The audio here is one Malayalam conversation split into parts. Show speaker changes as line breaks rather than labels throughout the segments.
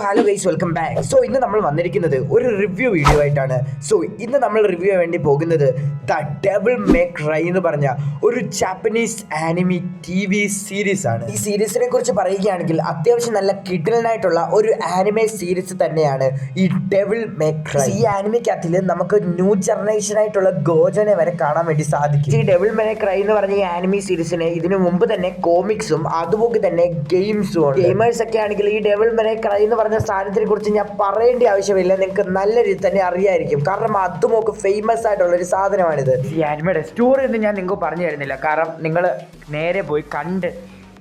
Hello guys, welcome back. So ഇന്ന് നമ്മൾ വന്നിരിക്കുന്നത് ഒരു റിവ്യൂ വീഡിയോ ആയിട്ടാണ്. സോ ഇന്ന് നമ്മൾ റിവ്യൂ വേണ്ടി പോകുന്നത് ദ ഡെവിൾ മേ ക്രൈ എന്ന് പറഞ്ഞ ഒരു ജാപ്പനീസ് ആനിമി TV സീരീസ് ആണ്. ഈ സീരീസിനെ കുറിച്ച് പറയുകയാണെങ്കിൽ അത്യാവശ്യം നല്ല കിഡിലനായിട്ടുള്ള ഒരു ആനിമേ സീരീസ് തന്നെയാണ് ഈ ഡെവിൾ മേ ക്രൈ. ഈ ആനിമിക്കകത്തിൽ നമുക്ക് ന്യൂ ജനറേഷൻ ആയിട്ടുള്ള ഗോജനെ വരെ കാണാൻ വേണ്ടി സാധിക്കും. ഈ ഡെവിൾ മേ ക്രൈ എന്ന് പറഞ്ഞ ഈ ആനിമി സീരീസിന് ഇതിനു മുമ്പ് തന്നെ കോമിക്സും അതുപോലെ തന്നെ ഗെയിംസും ഉണ്ട്. ഗെയിമേഴ്സ് ഒക്കെ ആണെങ്കിൽ ഈ ഡെവിൾ മേ ക്രൈ എന്ന് പറഞ്ഞ സാധനത്തിനെ കുറിച്ച് ഞാൻ പറയേണ്ട ആവശ്യമില്ല, നിങ്ങൾക്ക് നല്ല രീതിയിൽ തന്നെ അറിയായിരിക്കും. കാരണം അതുമൊക്കെ ഫേമസ് ആയിട്ടുള്ള ഒരു സാധനമാണിത്.
ഈ ആനിമയുടെ സ്റ്റോറി ഒന്നും ഞാൻ നിങ്ങൾക്ക് പറഞ്ഞു തരുന്നില്ല, കാരണം നിങ്ങൾ നേരെ പോയി കണ്ട്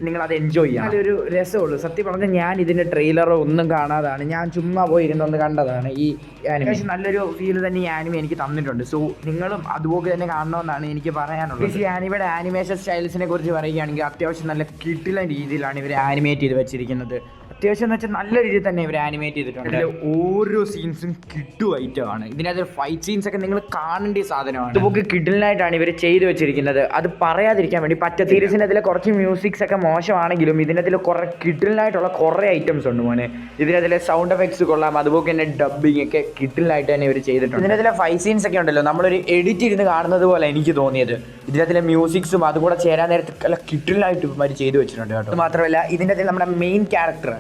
നിങ്ങളത് എൻജോയ് ചെയ്യാം. അതൊരു രസമുള്ളൂ. സത്യം പറഞ്ഞാൽ ഞാൻ ഇതിൻ്റെ ട്രെയിലറോ ഒന്നും കാണാതാണ്, ഞാൻ ചുമ്മാ പോയി ഇരുന്നൊന്ന് കണ്ടതാണ് ഈ ആനിമ. പക്ഷേ നല്ലൊരു ഫീൽ തന്നെ ഈ ആനിമ എനിക്ക് തന്നിട്ടുണ്ട്. സോ നിങ്ങളും അതുപോലെ തന്നെ കാണണമെന്നാണ് എനിക്ക് പറയാനുള്ളത്. ഈ ആനിമയുടെ ആനിമേഷൻ സ്റ്റൈൽസിനെ കുറിച്ച് പറയുകയാണെങ്കിൽ അത്യാവശ്യം നല്ല കിട്ടില്ല രീതിയിലാണ് ഇവർ ആനിമേറ്റ് ചെയ്ത് വെച്ചിരിക്കുന്നത്. അത്യാവശ്യം എന്ന് വെച്ചാൽ നല്ല രീതിയിൽ തന്നെ ഇവർ ആനിമേറ്റ് ചെയ്തിട്ടുണ്ട്. അതിൽ ഓരോ സീൻസും കിട്ടു ഐറ്റമാണ്. ഇതിനകത്ത് ഫൈറ്റ് സീൻസ് ഒക്കെ നിങ്ങൾ കാണേണ്ട സാധനമാണ്. നമുക്ക് കിഡിലായിട്ടാണ് ഇവർ ചെയ്ത് വെച്ചിരിക്കുന്നത്. അത് പറയാതിരിക്കാൻ വേണ്ടി പറ്റും. സീരീസിൻ്റെ അതിലെ കുറച്ച് മ്യൂസിക്സ് ഒക്കെ മോശമാണെങ്കിലും ഇതിനകത്തിൽ കുറേ കിഡിലായിട്ടുള്ള കുറേ ഐറ്റംസ് ഉണ്ട് മോനെ. ഇതിനകത്തിലെ സൗണ്ട് എഫക്ട്സ് കൊള്ളാം, അതുപോലെ തന്നെ ഡബ്ബിങ് ഒക്കെ കിഡിലായിട്ട് തന്നെ ഇവർ ചെയ്തിട്ടുണ്ട്. ഇതിനകത്തിലെ ഫൈറ്റ് സീൻസ് ഒക്കെ ഉണ്ടല്ലോ, നമ്മളൊരു എഡിറ്റ് ഇരുന്ന് കാണുന്നത് പോലെ എനിക്ക് തോന്നിയത്. ഇതിനകത്തിലെ മ്യൂസിക്സും അതുകൂടെ ചേരാൻ നേരത്തെ നല്ല കിഡിലായിട്ട് ഇവർ ചെയ്ത് വെച്ചിട്ടുണ്ട് കേട്ടോ. അത് മാത്രമല്ല ഇതിനകത്ത് നമ്മുടെ മെയിൻ ക്യാരക്ടർ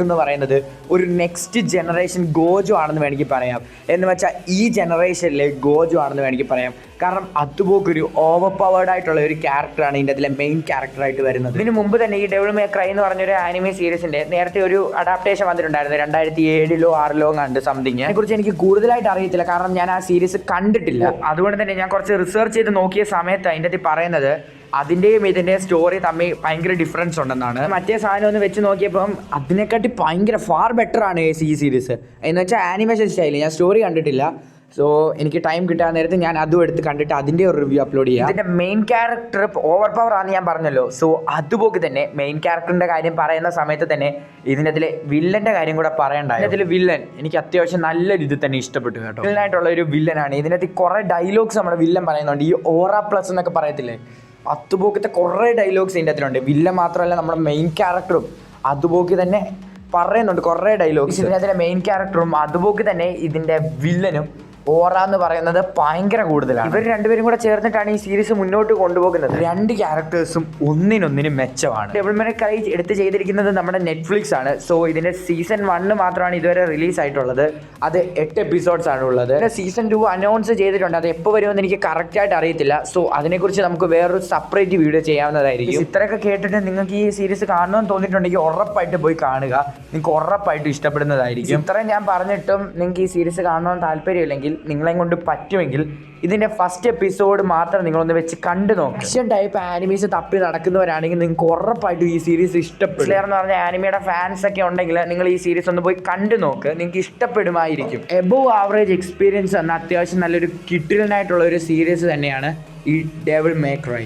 എന്ന് പറയുന്നത് ഒരു നെക്സ്റ്റ് ജനറേഷൻ ഗോജോ ആണെന്ന് വേണമെങ്കിൽ പറയാം. എന്ന് വെച്ചാൽ ഈ ജനറേഷനിലെ ഗോജോ ആണെന്ന് വേണമെങ്കിൽ പറയാം. കാരണം അതുപോലെ ഒരു ഓവർ പവേർഡ് ആയിട്ടുള്ള ഒരു ക്യാരക്ടറാണ് ഇതിൻ്റെ അതിലെ മെയിൻ ക്യാരക്ടറായിട്ട് വരുന്നത്. ഇതിന് മുമ്പ് തന്നെ ഈ ഡെവിൾ മേ ക്രൈ എന്ന് പറഞ്ഞൊരു ആനിമേ സീരീസിൻ്റെ നേരത്തെ ഒരു അഡാപ്റ്റേഷൻ വന്നിട്ടുണ്ടായിരുന്നു 2007-ലോ 2006-ലോ കണ്ട് സംതിങ്. അതിനെക്കുറിച്ച് എനിക്ക് കൂടുതലായിട്ട് അറിയത്തില്ല, കാരണം ഞാൻ ആ സീരീസ് കണ്ടിട്ടില്ല. അതുകൊണ്ട് തന്നെ ഞാൻ കുറച്ച് റിസർച്ച് ചെയ്ത് നോക്കിയ സമയത്ത് അതിൻ്റെ അതിൽ പറയുന്നത് അതിൻ്റെയും ഇതിൻ്റെയും സ്റ്റോറി തമ്മിൽ ഭയങ്കര ഡിഫറൻസ് ഉണ്ടെന്നാണ്. മറ്റേ സാധനം ഒന്ന് വെച്ച് നോക്കിയപ്പം അതിനെക്കാട്ടി ഭയങ്കര ഫാർ ബെറ്റർ ആണ് ഈ സീരീസ്. എന്ന് വെച്ചാൽ ആനിമേഷൻ സ്റ്റൈൽ ഞാൻ സ്റ്റോറി കണ്ടിട്ടില്ല. സോ എനിക്ക് ടൈം കിട്ടാൻ നേരത്ത് ഞാൻ അതും എടുത്ത് കണ്ടിട്ട് അതിൻ്റെ ഒരു റിവ്യൂ അപ്ലോഡ് ചെയ്യാം. ഇതിൻ്റെ മെയിൻ ക്യാരക്ടർ ഓവർ പവർ ആണെന്ന് ഞാൻ പറഞ്ഞല്ലോ. സോ അതുപോലെ തന്നെ മെയിൻ ക്യാരക്ടറിൻ്റെ കാര്യം പറയുന്ന സമയത്ത് തന്നെ ഇതിനകത്തിലെ വില്ലൻ്റെ കാര്യം കൂടെ പറയണ്ടായി. ഇതിൽ വില്ലൻ എനിക്ക് അത്യാവശ്യം നല്ല രീതിയിൽ തന്നെ ഇഷ്ടപ്പെട്ടു കേട്ടോ. വില്ലനായിട്ടുള്ള ഒരു വില്ലനാണ്. ഇതിനകത്ത് കുറേ ഡയലോഗ്സ് നമ്മുടെ വില്ലൻ പറയുന്നുണ്ട്. ഈ ഓറ പ്ലസ് എന്നൊക്കെ പറയത്തില്ലേ, അതുപോലത്തെ കുറേ ഡയലോഗ്സ് ഇതിൻ്റെ അതിലുണ്ട്. വില്ലൻ മാത്രമല്ല നമ്മുടെ മെയിൻ ക്യാരക്ടറും അതുപോലെ തന്നെ പറയുന്നുണ്ട് കുറേ ഡയലോഗ്സ്. ഇതിനകത്തിലെ മെയിൻ ക്യാരക്ടറും അതുപോലെ തന്നെ ഇതിൻ്റെ വില്ലനും ഓറ എന്ന് പറയുന്നത് ഭയങ്കര കൂടുതലാണ്. ഇവർ രണ്ടുപേരും കൂടെ ചേർന്നിട്ടാണ് ഈ സീരീസ് മുന്നോട്ട് കൊണ്ടുപോകുന്നത്. രണ്ട് ക്യാരക്ടേഴ്സും ഒന്നിനൊന്നിനും മെച്ചമാണ്. ഡെവിൾ മേ ക്രൈ എടുത്ത് ചെയ്തിരിക്കുന്നത് നമ്മുടെ നെറ്റ്ഫ്ലിക്സ് ആണ്. സോ ഇതിൻ്റെ സീസൺ 1 മാത്രമാണ് ഇതുവരെ റിലീസ് ആയിട്ടുള്ളത്. അത് 8 എപ്പിസോഡ്സ് ആണ് ഉള്ളത്. സീസൺ 2 അനൗൺസ് ചെയ്തിട്ടുണ്ട്. അത് എപ്പോൾ വരുമെന്ന് എനിക്ക് കറക്റ്റായിട്ട് അറിയത്തില്ല. സോ അതിനെക്കുറിച്ച് നമുക്ക് വേറൊരു സെപ്പറേറ്റ് വീഡിയോ ചെയ്യാവുന്നതായിരിക്കും. ഇത്രയൊക്കെ കേട്ടിട്ട് നിങ്ങൾക്ക് ഈ സീരീസ് കാണണമെന്ന് തോന്നിയിട്ടുണ്ടെങ്കിൽ ഉറപ്പായിട്ട് പോയി കാണുക. നിങ്ങൾക്ക് ഉറപ്പായിട്ട് ഇഷ്ടപ്പെടുന്നതായിരിക്കും. ഇത്രയും ഞാൻ പറഞ്ഞിട്ടും നിങ്ങൾക്ക് ഈ സീരീസ് കാണണമെന്ന് താല്പര്യമില്ലെങ്കിൽ നിങ്ങളെയും കൊണ്ട് പറ്റുമെങ്കിൽ ഇതിൻ്റെ ഫസ്റ്റ് എപ്പിസോഡ് മാത്രം നിങ്ങളൊന്ന് വെച്ച് കണ്ടു നോക്കുക. ആക്ഷൻ ടൈപ്പ് ആനിമീസ് തപ്പി നടക്കുന്നവരാണെങ്കിൽ നിങ്ങൾക്ക് ഉറപ്പായിട്ടും ഈ സീരീസ് ഇഷ്ടപ്പെടും. എന്ന് പറഞ്ഞ ആനിമയുടെ ഫാൻസ് ഒക്കെ ഉണ്ടെങ്കിൽ നിങ്ങൾ ഈ സീരീസ് ഒന്ന് പോയി കണ്ടു നോക്ക്, നിങ്ങൾക്ക് ഇഷ്ടപ്പെടുമായിരിക്കും. എബോവ് ആവറേജ് എക്സ്പീരിയൻസ് എന്ന അത്യാവശ്യം നല്ലൊരു കിഡിലനായിട്ടുള്ള ഒരു സീരീസ് തന്നെയാണ് ഈ ഡെവിൾ മേ ക്രൈ.